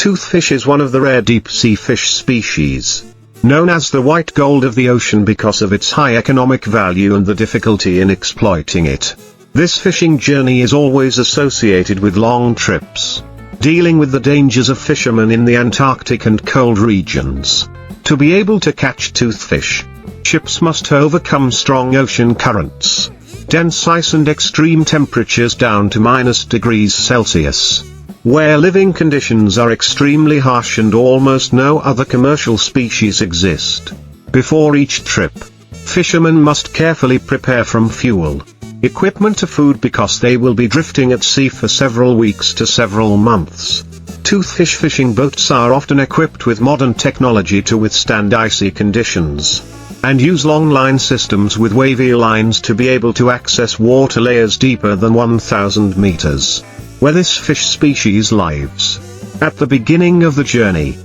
Toothfish is one of the rare deep-sea fish species, known as the white gold of the ocean because of its high economic value and the difficulty in exploiting it. This fishing journey is always associated with long trips, dealing with the dangers of fishermen in the Antarctic and cold regions. To be able to catch toothfish, ships must overcome strong ocean currents, dense ice and extreme temperatures down to -°C, where living conditions are extremely harsh and almost no other commercial species exist. Before each trip, fishermen must carefully prepare from fuel, equipment to food because they will be drifting at sea for several weeks to several months. Toothfish fishing boats are often equipped with modern technology to withstand icy conditions, and use long line systems with wavy lines to be able to access water layers deeper than 1,000 meters, where this fish species lives. At the beginning of the journey,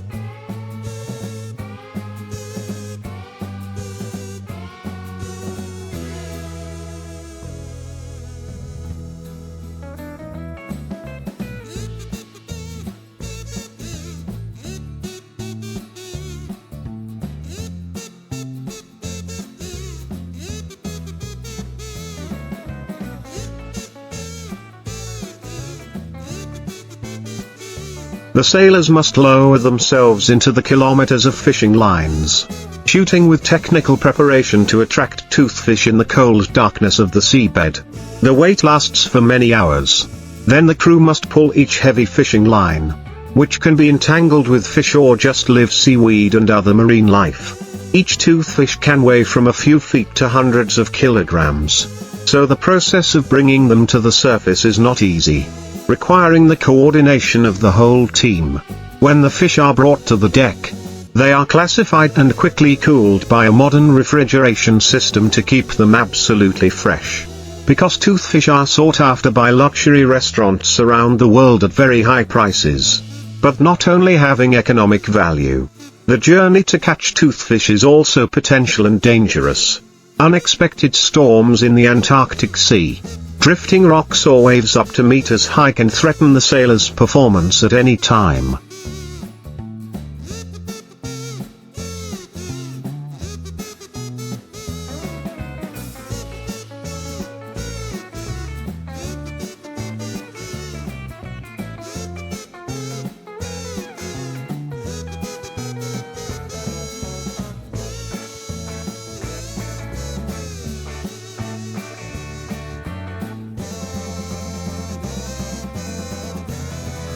the sailors must lower themselves into the kilometers of fishing lines, shooting with technical preparation to attract toothfish in the cold darkness of the seabed. The wait lasts for many hours. Then the crew must pull each heavy fishing line, which can be entangled with fish or just live seaweed and other marine life. Each toothfish can weigh from a few feet to hundreds of kilograms, so the process of bringing them to the surface is not easy, requiring the coordination of the whole team. When the fish are brought to the deck, they are classified and quickly cooled by a modern refrigeration system to keep them absolutely fresh. Because toothfish are sought after by luxury restaurants around the world at very high prices, but not only having economic value, the journey to catch toothfish is also potential and dangerous. Unexpected storms in the Antarctic Sea, drifting rocks or waves up to meters high can threaten the sailors' performance at any time.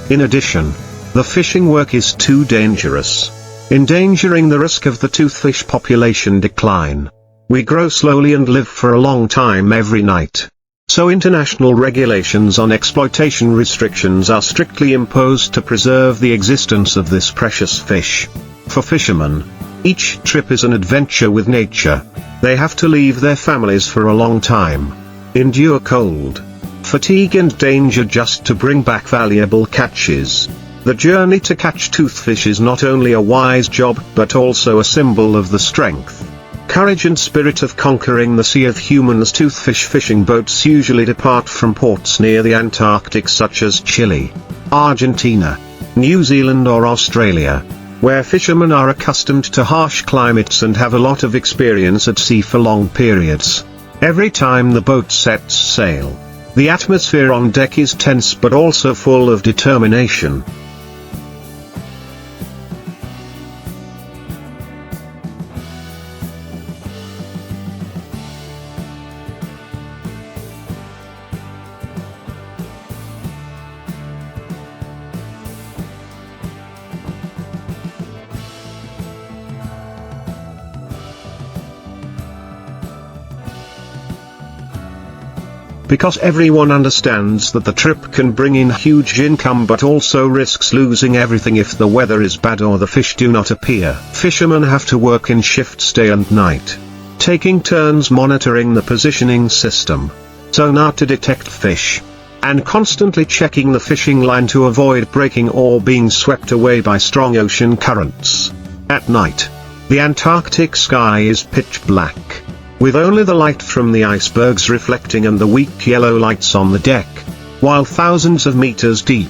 In addition, the fishing work is too dangerous, endangering the risk of the toothfish population decline. We grow slowly and live for a long time every night. So international regulations on exploitation restrictions are strictly imposed to preserve the existence of this precious fish. For fishermen, each trip is an adventure with nature. They have to leave their families for a long time, endure cold, fatigue and danger just to bring back valuable catches. The journey to catch toothfish is not only a wise job but also a symbol of the strength, courage and spirit of conquering the sea of humans. Toothfish fishing boats usually depart from ports near the Antarctic such as Chile, Argentina, New Zealand or Australia, where fishermen are accustomed to harsh climates and have a lot of experience at sea for long periods. Every time the boat sets sail, the atmosphere on deck is tense but also full of determination. Because everyone understands that the trip can bring in huge income but also risks losing everything if the weather is bad or the fish do not appear. Fishermen have to work in shifts day and night, taking turns monitoring the positioning system, sonar to detect fish, and constantly checking the fishing line to avoid breaking or being swept away by strong ocean currents. At night, the Antarctic sky is pitch black, with only the light from the icebergs reflecting and the weak yellow lights on the deck, while thousands of meters deep,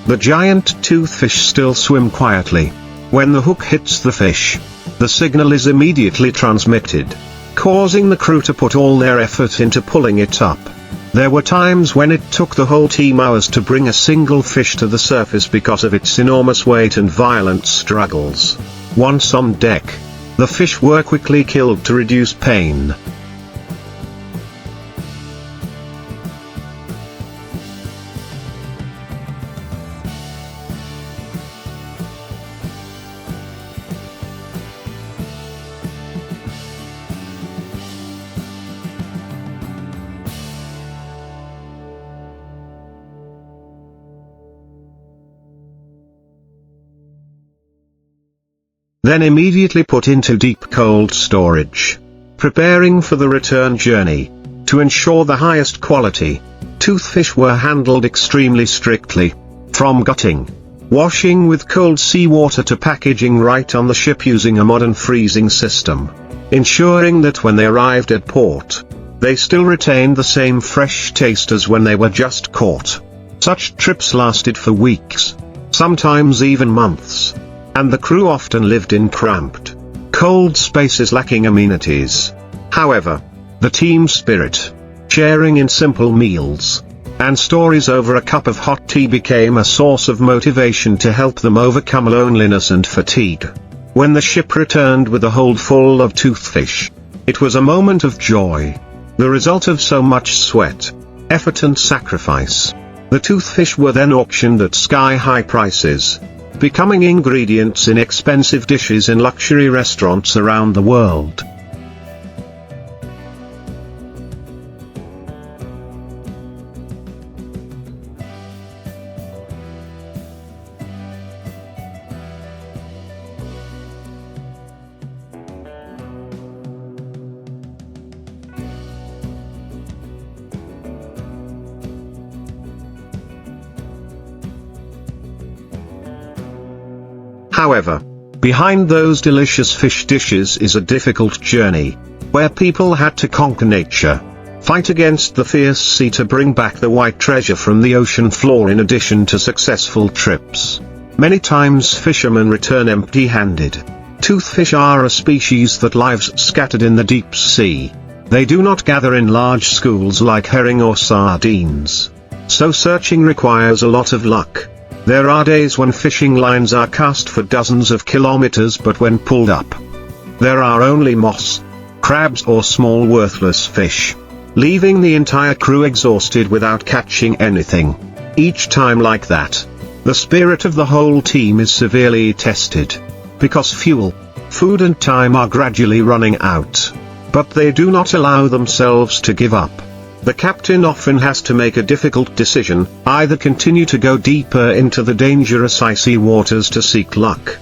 The giant toothfish still swim quietly. When the hook hits the fish, the signal is immediately transmitted, causing the crew to put all their effort into pulling it up. There were times when it took the whole team hours to bring a single fish to the surface because of its enormous weight and violent struggles. Once on deck, the fish were quickly killed to reduce pain. Then immediately put into deep cold storage, preparing for the return journey. To ensure the highest quality, toothfish were handled extremely strictly, from gutting, washing with cold seawater to packaging right on the ship using a modern freezing system, ensuring that when they arrived at port, they still retained the same fresh taste as when they were just caught. Such trips lasted for weeks, sometimes even months, and the crew often lived in cramped, cold spaces lacking amenities. However, the team spirit, sharing in simple meals, and stories over a cup of hot tea became a source of motivation to help them overcome loneliness and fatigue. When the ship returned with a hold full of toothfish, it was a moment of joy, the result of so much sweat, effort and sacrifice. The toothfish were then auctioned at sky-high prices, becoming ingredients in expensive dishes in luxury restaurants around the world. However, behind those delicious fish dishes is a difficult journey, where people had to conquer nature, fight against the fierce sea to bring back the white treasure from the ocean floor in addition to successful trips. Many times fishermen return empty-handed. Toothfish are a species that lives scattered in the deep sea. They do not gather in large schools like herring or sardines. So searching requires a lot of luck. There are days when fishing lines are cast for dozens of kilometers, but when pulled up, there are only moss, crabs or small worthless fish, leaving the entire crew exhausted without catching anything. Each time like that, the spirit of the whole team is severely tested, because fuel, food and time are gradually running out. But they do not allow themselves to give up. The captain often has to make a difficult decision, either continue to go deeper into the dangerous icy waters to seek luck,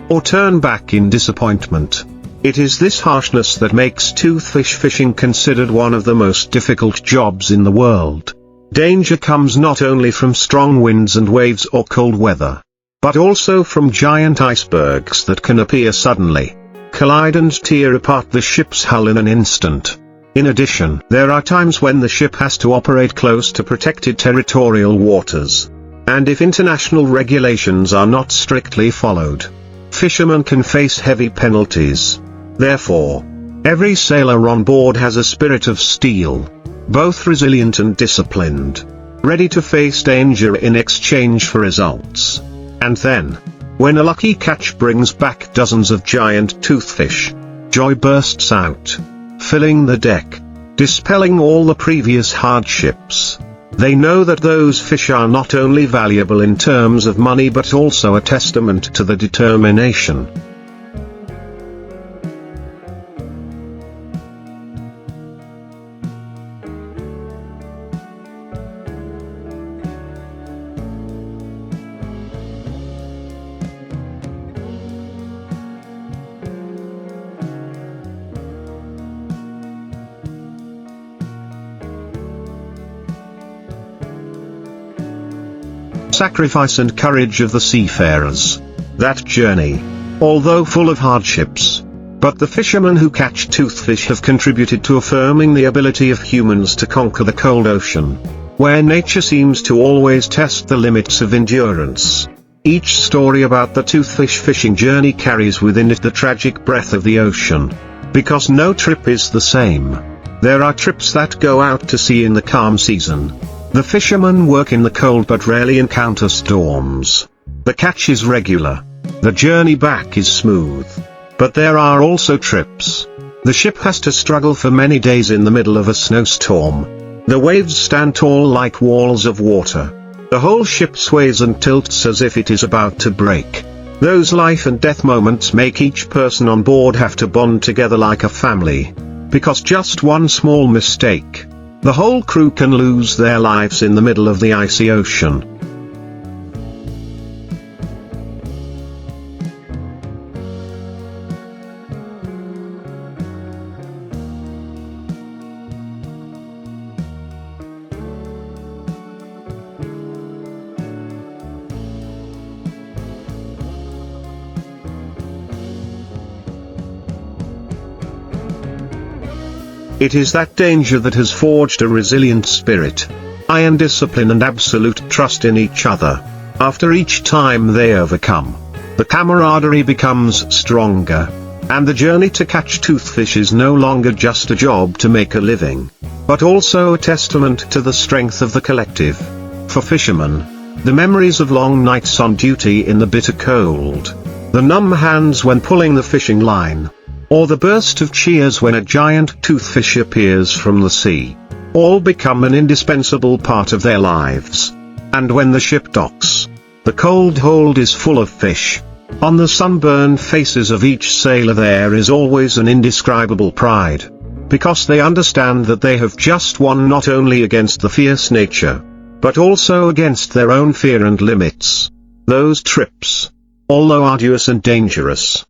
or turn back in disappointment. It is this harshness that makes toothfish fishing considered one of the most difficult jobs in the world. Danger comes not only from strong winds and waves or cold weather, but also from giant icebergs that can appear suddenly, collide and tear apart the ship's hull in an instant. In addition, there are times when the ship has to operate close to protected territorial waters, and if international regulations are not strictly followed, fishermen can face heavy penalties. Therefore, every sailor on board has a spirit of steel, both resilient and disciplined, ready to face danger in exchange for results. And then, when a lucky catch brings back dozens of giant toothfish, joy bursts out, filling the deck, dispelling all the previous hardships. They know that those fish are not only valuable in terms of money but also a testament to the determination, sacrifice and courage of the seafarers. That journey, although full of hardships, but the fishermen who catch toothfish have contributed to affirming the ability of humans to conquer the cold ocean, where nature seems to always test the limits of endurance. Each story about the toothfish fishing journey carries within it the tragic breath of the ocean. Because no trip is the same. There are trips that go out to sea in the calm season. The fishermen work in the cold but rarely encounter storms. The catch is regular. The journey back is smooth. But there are also trips. The ship has to struggle for many days in the middle of a snowstorm. The waves stand tall like walls of water. The whole ship sways and tilts as if it is about to break. Those life and death moments make each person on board have to bond together like a family. Because just one small mistake, the whole crew can lose their lives in the middle of the icy ocean. It is that danger that has forged a resilient spirit, iron discipline and absolute trust in each other. After each time they overcome, the camaraderie becomes stronger, and the journey to catch toothfish is no longer just a job to make a living, but also a testament to the strength of the collective. For fishermen, the memories of long nights on duty in the bitter cold, the numb hands when pulling the fishing line, or the burst of cheers when a giant toothfish appears from the sea, all become an indispensable part of their lives. And when the ship docks, the cold hold is full of fish. On the sunburned faces of each sailor there is always an indescribable pride, because they understand that they have just won not only against the fierce nature, but also against their own fear and limits. Those trips, although arduous and dangerous,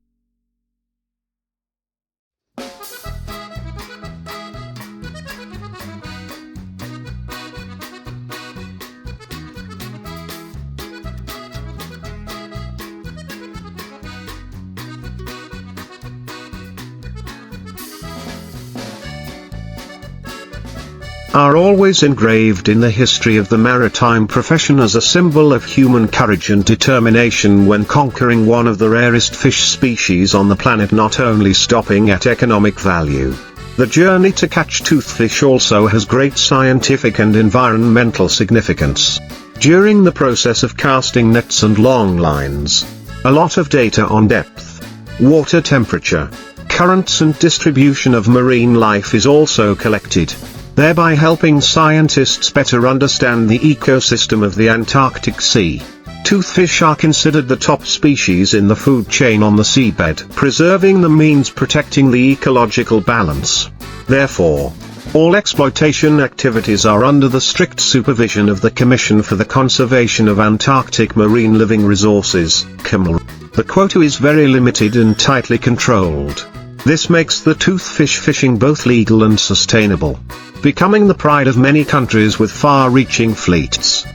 are always engraved in the history of the maritime profession as a symbol of human courage and determination when conquering one of the rarest fish species on the planet, not only stopping at economic value. The journey to catch toothfish also has great scientific and environmental significance. During the process of casting nets and long lines, a lot of data on depth, water temperature, currents and distribution of marine life is also collected, thereby helping scientists better understand the ecosystem of the Antarctic Sea. Toothfish are considered the top species in the food chain on the seabed. Preserving them means protecting the ecological balance. Therefore, all exploitation activities are under the strict supervision of the Commission for the Conservation of Antarctic Marine Living Resources, CMAR. The quota is very limited and tightly controlled. This makes the toothfish fishing both legal and sustainable, becoming the pride of many countries with far-reaching fleets.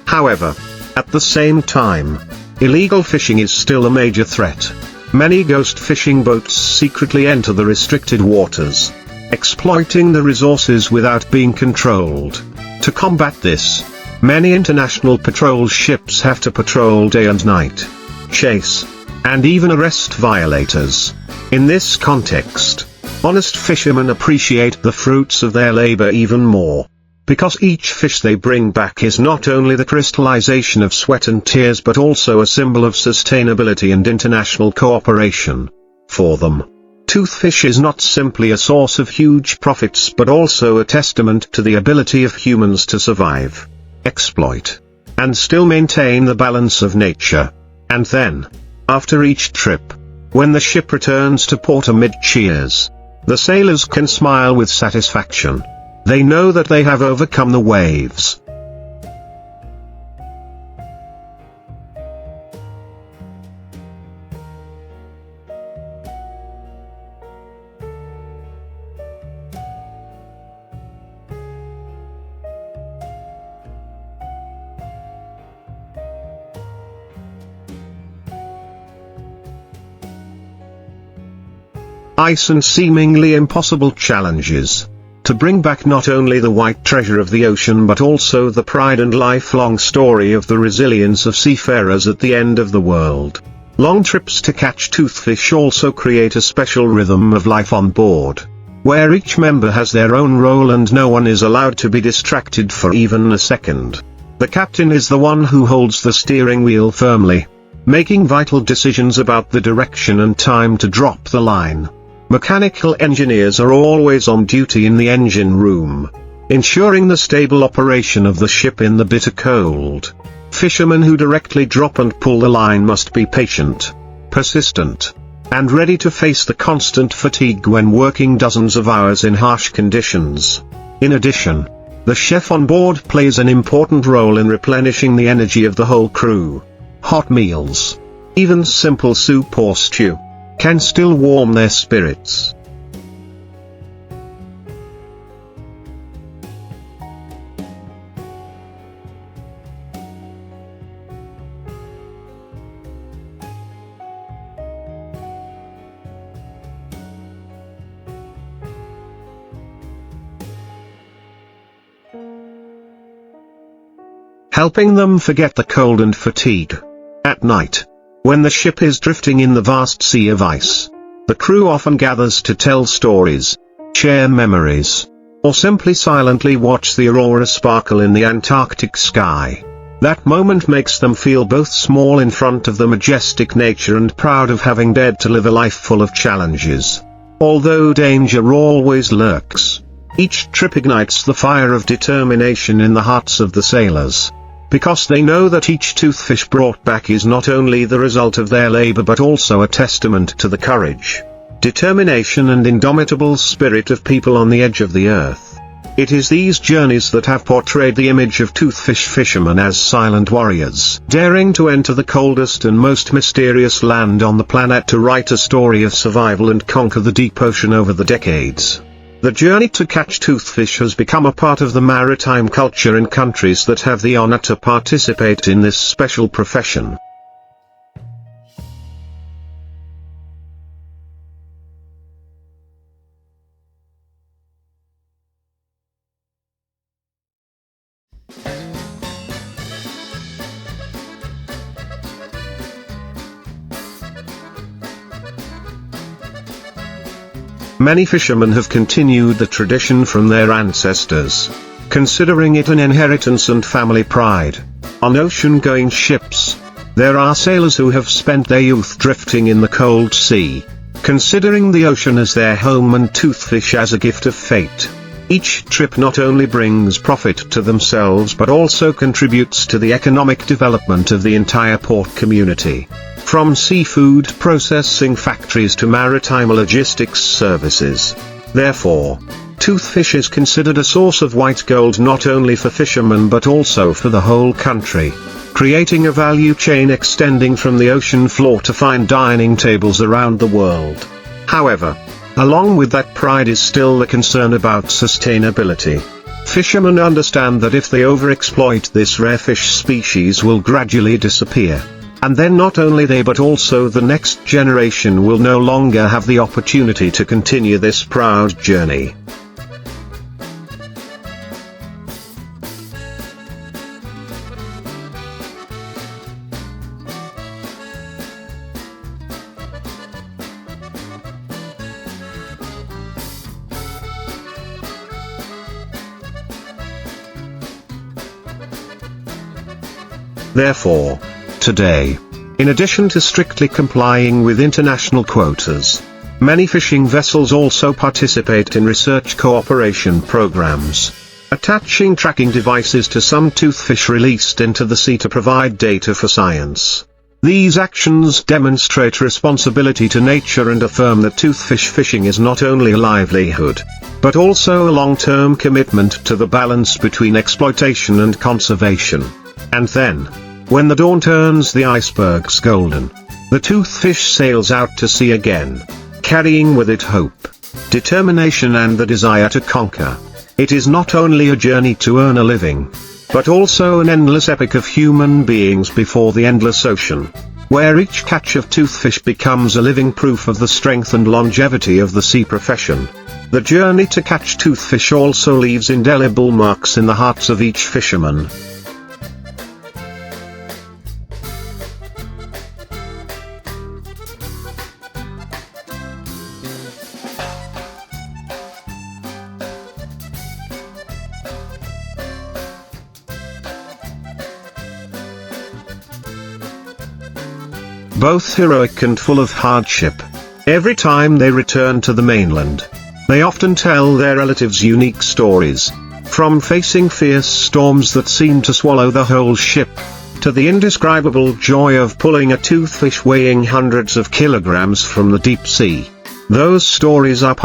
However, at the same time, illegal fishing is still a major threat. Many ghost fishing boats secretly enter the restricted waters, exploiting the resources without being controlled. To combat this, many international patrol ships have to patrol day and night, chase, and even arrest violators. In this context, honest fishermen appreciate the fruits of their labor even more, because each fish they bring back is not only the crystallization of sweat and tears but also a symbol of sustainability and international cooperation. For them, toothfish is not simply a source of huge profits but also a testament to the ability of humans to survive, exploit, and still maintain the balance of nature. And then, after each trip, when the ship returns to port amid cheers, The sailors can smile with satisfaction. They know that they have overcome the waves. Ice and seemingly impossible challenges. To bring back not only the white treasure of the ocean but also the pride and lifelong story of the resilience of seafarers at the end of the world. Long trips to catch toothfish also create a special rhythm of life on board, where each member has their own role and no one is allowed to be distracted for even a second. The captain is the one who holds the steering wheel firmly, making vital decisions about the direction and time to drop the line. Mechanical engineers are always on duty in the engine room, ensuring the stable operation of the ship in the bitter cold. Fishermen who directly drop and pull the line must be patient, persistent, and ready to face the constant fatigue when working dozens of hours in harsh conditions. In addition, the chef on board plays an important role in replenishing the energy of the whole crew. Hot meals, even simple soup or stew, can still warm their spirits. Helping them forget the cold and fatigue. At night, when the ship is drifting in the vast sea of ice, the crew often gathers to tell stories, share memories, or simply silently watch the aurora sparkle in the Antarctic sky. That moment makes them feel both small in front of the majestic nature and proud of having dared to live a life full of challenges. Although danger always lurks, each trip ignites the fire of determination in the hearts of the sailors, because they know that each toothfish brought back is not only the result of their labor but also a testament to the courage, determination and indomitable spirit of people on the edge of the earth. It is these journeys that have portrayed the image of toothfish fishermen as silent warriors, daring to enter the coldest and most mysterious land on the planet to write a story of survival and conquer the deep ocean over the decades. The journey to catch toothfish has become a part of the maritime culture in countries that have the honor to participate in this special profession. Many fishermen have continued the tradition from their ancestors, considering it an inheritance and family pride. On ocean-going ships, there are sailors who have spent their youth drifting in the cold sea, considering the ocean as their home and toothfish as a gift of fate. Each trip not only brings profit to themselves but also contributes to the economic development of the entire port community. From seafood processing factories to maritime logistics services. Therefore, toothfish is considered a source of white gold not only for fishermen but also for the whole country, creating a value chain extending from the ocean floor to fine dining tables around the world. However, along with that pride is still the concern about sustainability. Fishermen understand that if they overexploit this rare fish species will gradually disappear. And then not only they but also the next generation will no longer have the opportunity to continue this proud journey. Therefore, today, in addition to strictly complying with international quotas, many fishing vessels also participate in research cooperation programs, attaching tracking devices to some toothfish released into the sea to provide data for science. These actions demonstrate responsibility to nature and affirm that toothfish fishing is not only a livelihood, but also a long-term commitment to the balance between exploitation and conservation. And then, when the dawn turns the icebergs golden, the toothfish sails out to sea again, carrying with it hope, determination and the desire to conquer. It is not only a journey to earn a living, but also an endless epic of human beings before the endless ocean, where each catch of toothfish becomes a living proof of the strength and longevity of the sea profession. The journey to catch toothfish also leaves indelible marks in the hearts of each fisherman. Both heroic and full of hardship. Every time they return to the mainland, they often tell their relatives unique stories, from facing fierce storms that seem to swallow the whole ship, to the indescribable joy of pulling a toothfish weighing hundreds of kilograms from the deep sea. Those stories are